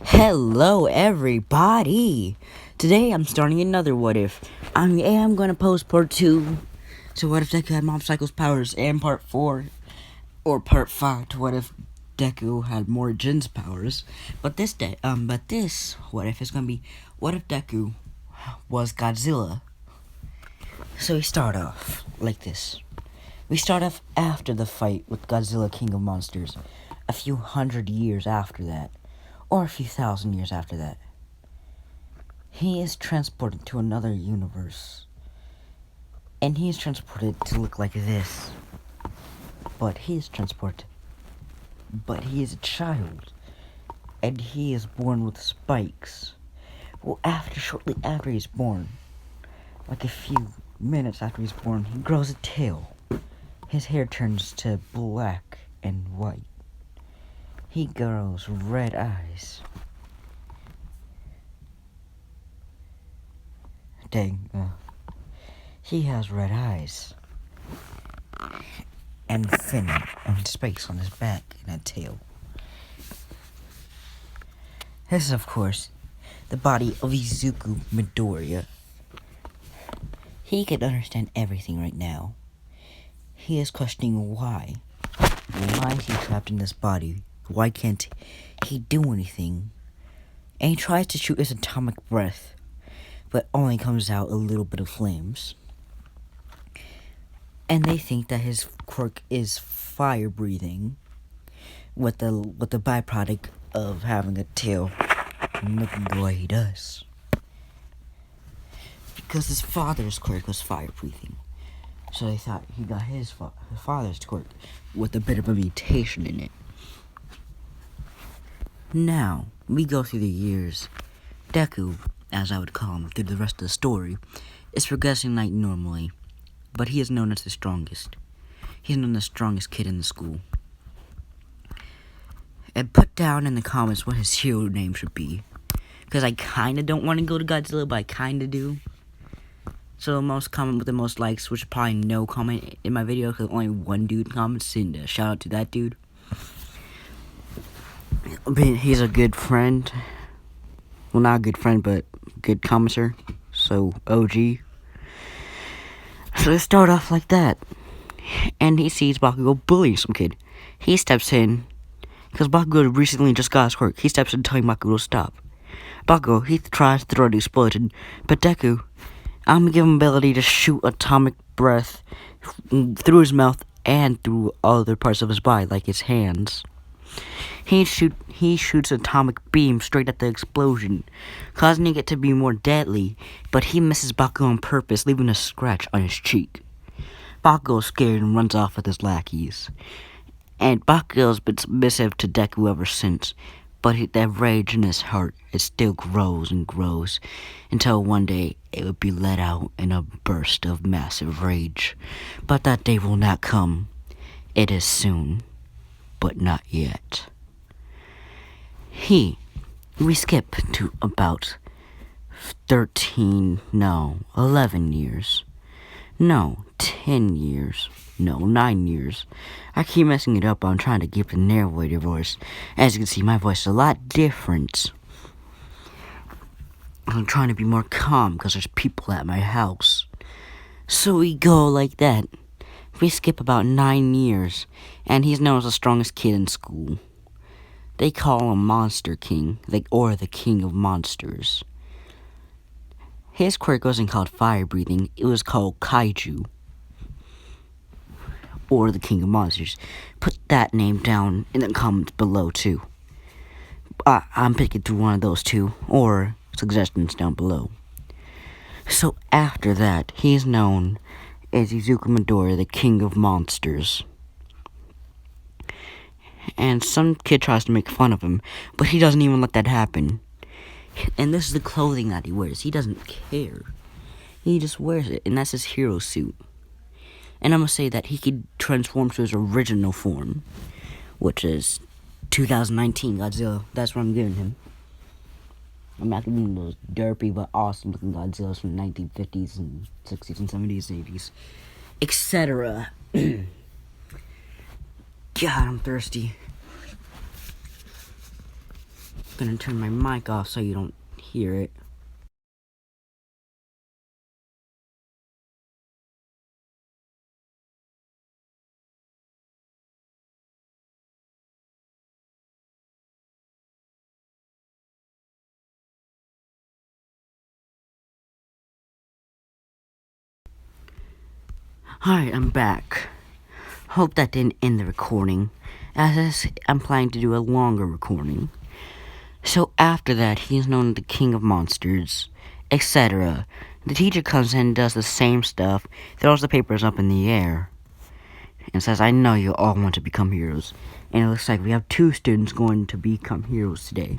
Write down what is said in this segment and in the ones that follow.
Hello, everybody. Today I'm starting another what if. I am gonna post part 2 to what if Deku had Mob Psycho's powers, and part 4 or part 5 to what if Deku had more Jin's powers. But this what if is gonna be what if Deku was Godzilla. So we start off like this. We start off after the fight with Godzilla, King of Monsters, a few hundred years after that, or a few thousand years after that. He is transported to another universe, and he is transported to look like this. But he is a child, and he is born with spikes. Well, shortly after he's born, like a few minutes after he's born, he grows a tail. His hair turns to black and white. He grows red eyes. He has red eyes. And fin and space on his back and a tail. This is, of course, the body of Izuku Midoriya. He can understand everything right now. He is questioning why. Why is he trapped in this body? Why can't he do anything? And he tries to shoot his atomic breath, but only comes out a little bit of flames. And they think that his quirk is fire breathing, with the byproduct of having a tail and looking the way he does. Because his father's quirk was fire breathing. So they thought he got his father's quirk with a bit of a mutation in it. Now, we go through the years. Deku, as I would call him through the rest of the story, is progressing like normally. But he is known as the strongest. He's known as the strongest kid in the school. And put down in the comments what his hero name should be. Because I kind of don't want to go to Godzilla, but I kind of do. So the most comment with the most likes, which is probably no comment in my video, because only one dude comments, and shout out to that dude. He's a good friend. Well, not a good friend, but good commenter. So, OG. So they start off like that. And he sees Bakugo bullying some kid. He steps in, because Bakugo recently just got his quirk. He steps in telling Bakugo to stop. Bakugo, he tries to throw the explosion, but Deku, I'm gonna give him ability to shoot atomic breath through his mouth and through other parts of his body, like his hands. He shoots atomic beam straight at the explosion, causing it to be more deadly, but he misses Bakugo on purpose, leaving a scratch on his cheek. Bakugo is scared and runs off with his lackeys. And Bakugo's been submissive to Deku ever since, but that rage in his heart, it still grows and grows, until one day it would be let out in a burst of massive rage. But that day will not come. It is soon, but not yet. We skip to about 11 years. No, 10 years. No, 9 years. I keep messing it up. I'm trying to keep the narrator voice. As you can see, my voice is a lot different. I'm trying to be more calm because there's people at my house. So we go like that. We skip about 9 years, and he's known as the strongest kid in school. They call him Monster King, or the King of Monsters. His quirk wasn't called fire breathing, it was called Kaiju, or the King of Monsters. Put that name down in the comments below too. I'm picking through one of those two, or suggestions down below. So after that, he's known as Izuku Midoriya, the King of Monsters. And some kid tries to make fun of him, but he doesn't even let that happen. And this is the clothing that he wears. He doesn't care. He just wears it, and that's his hero suit. And I'm gonna say that he could transform to his original form, which is 2019 Godzilla. That's what I'm giving him. I'm not giving him those derpy but awesome looking Godzillas from the 1950s and 60s and 70s and 80s, etc. God, I'm thirsty. gonna turn my mic off so you don't hear it. Alright, I'm back. Hope that didn't end the recording, as I'm planning to do a longer recording. So after that, he's known as the King of Monsters, etc. The teacher comes in and does the same stuff, throws the papers up in the air, and says, I know you all want to become heroes. And it looks like we have 2 students going to become heroes today.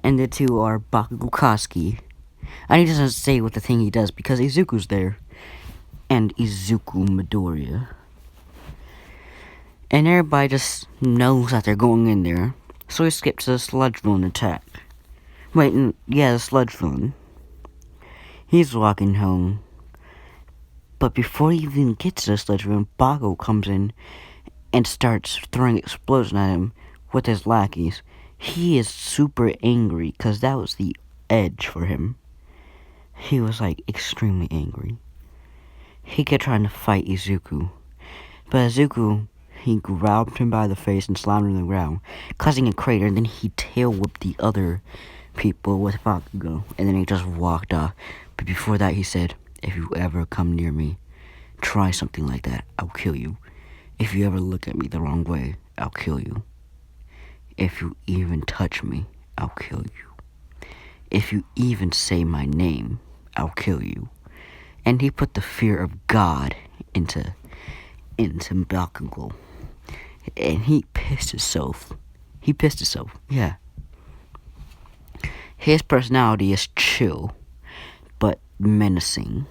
And the 2 are Bakugokaski. And he doesn't say what the thing he does because Izuku's there. And Izuku Midoriya. And everybody just knows that they're going in there. So he skips the sludge villain attack. Wait, yeah, the sludge villain. He's walking home. But before he even gets to the sludge villain, Bago comes in and starts throwing explosions at him with his lackeys. He is super angry because that was the edge for him. He was like extremely angry. He kept trying to fight Izuku. But Izuku, he grabbed him by the face and slammed him to the ground, causing a crater, and then he tail whipped the other people with Bakugo, and then he just walked off. But before that, he said, if you ever come near me, try something like that, I'll kill you. If you ever look at me the wrong way, I'll kill you. If you even touch me, I'll kill you. If you even say my name, I'll kill you. And he put the fear of God into Bakugo. And he pissed himself. Yeah. His personality is chill, but menacing.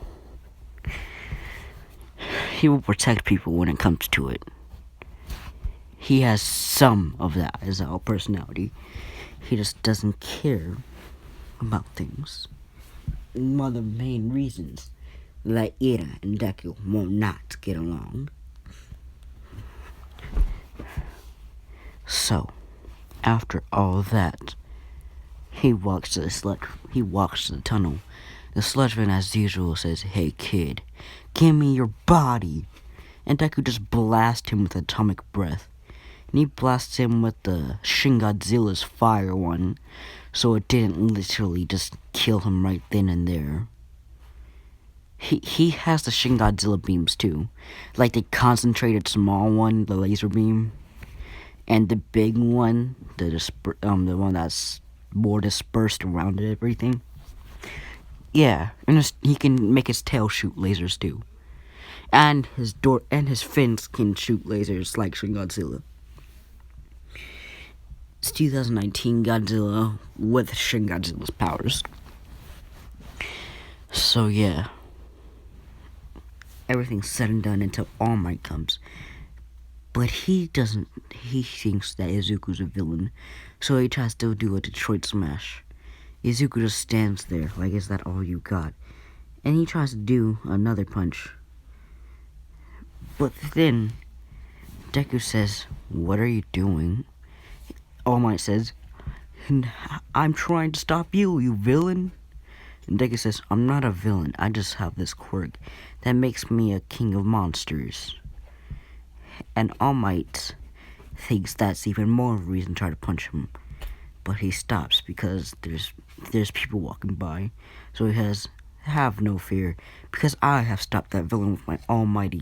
He will protect people when it comes to it. He has some of that as our personality. He just doesn't care about things. One of the main reasons that Ira and Deku will not get along. So, after all that, he walks to the tunnel. The sludgeman, as usual, says, hey kid, give me your body. And Deku just blasts him with atomic breath. And he blasts him with the Shin Godzilla's fire one, so it didn't literally just kill him right then and there. He has the Shin Godzilla beams too, like the concentrated small one, the laser beam, and the big one, the one that's more dispersed around it, everything. Yeah, and he can make his tail shoot lasers too, and his fins can shoot lasers like Shin Godzilla. It's 2019 Godzilla with Shin Godzilla's powers. So yeah, everything's said and done until All Might comes. But he thinks that Izuku's a villain, so he tries to do a Detroit Smash. Izuku just stands there, like, is that all you got? And he tries to do another punch. But then, Deku says, what are you doing? All Might says, I'm trying to stop you, you villain. And Deku says, I'm not a villain, I just have this quirk that makes me a king of monsters. And All Might thinks that's even more of a reason to try to punch him. But he stops because there's people walking by. So he has, have no fear, because I have stopped that villain with my almighty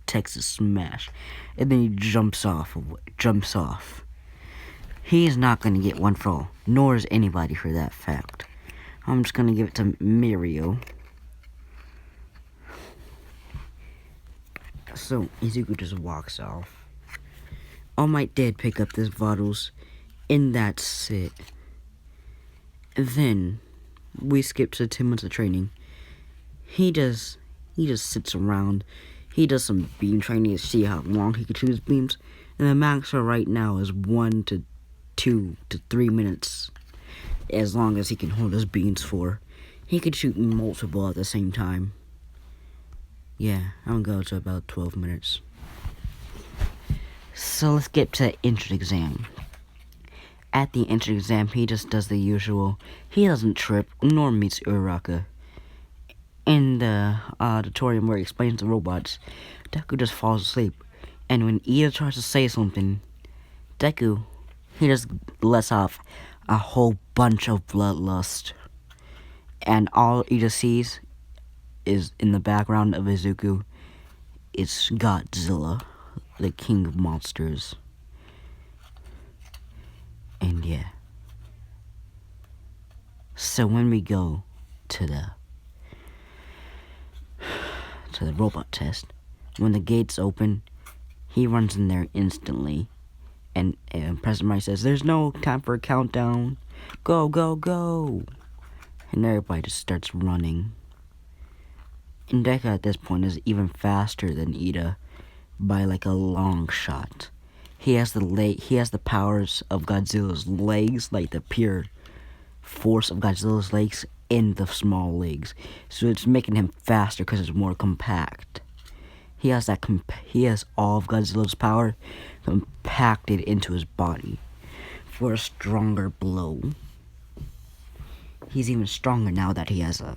Texas Smash. And then he jumps off. He is not going to get one for all, nor is anybody for that fact. I'm just going to give it to Mario. So Izuku just walks off. All Might did pick up this bottles, and that's it. Then we skip to 10 months of training. He just sits around. He does some beam training to see how long he can shoot his beams. And the max for right now is 1 to 2 to 3 minutes. As long as he can hold his beams for. He can shoot multiple at the same time. Yeah, I'm gonna go to about 12 minutes. So let's get to the entrance exam. At the entrance exam, he just does the usual. He doesn't trip, nor meets Uraraka. In the auditorium where he explains the robots, Deku just falls asleep. And when Ida tries to say something, Deku, he just lets off a whole bunch of bloodlust. And all Ida sees is in the background of Izuku, it's Godzilla, the king of monsters. And yeah. So when we go to the robot test, when the gates open, he runs in there instantly. And President Mike says, "There's no time for a countdown. Go, go, go." And everybody just starts running. And Deku at this point is even faster than Ida by like a long shot. He has the powers of Godzilla's legs, like the pure force of Godzilla's legs in the small legs. So it's making him faster because it's more compact. He has all of Godzilla's power compacted into his body for a stronger blow. He's even stronger now that he has a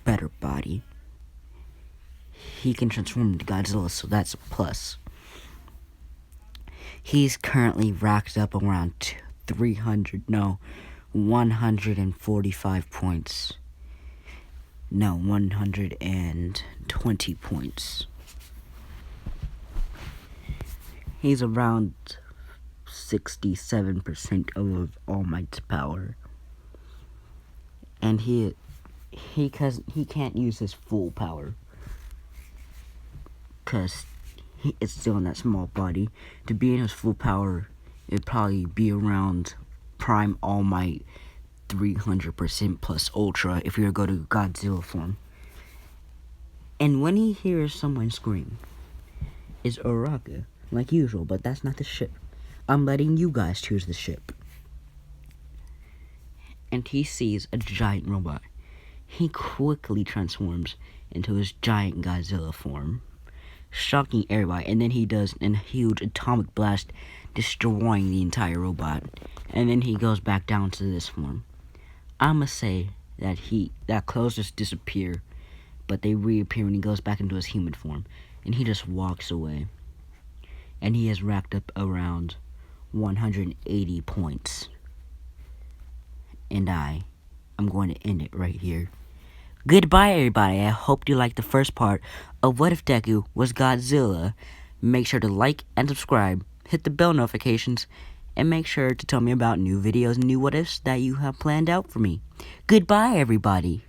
better body. He can transform into Godzilla, so that's a plus. He's currently racked up around 145 points. No, 120 points. He's around 67% of All Might's power. And he can't use his full power, because it's still in that small body. To be in his full power, it'd probably be around Prime All Might 300% plus Ultra if you were to go to Godzilla form. And when he hears someone scream, it's Uraraka, like usual, but that's not the ship. I'm letting you guys choose the ship. And he sees a giant robot. He quickly transforms into his giant Godzilla form, shocking everybody, and then he does a huge atomic blast, destroying the entire robot. And then he goes back down to this form. I'ma say that clothes just disappear, but they reappear when he goes back into his human form, and he just walks away. And he has racked up around 180 points. And I'm going to end it right here. Goodbye, everybody. I hope you liked the first part of What If Deku Was Godzilla. Make sure to like and subscribe, hit the bell notifications, and make sure to tell me about new videos and new what ifs that you have planned out for me. Goodbye, everybody.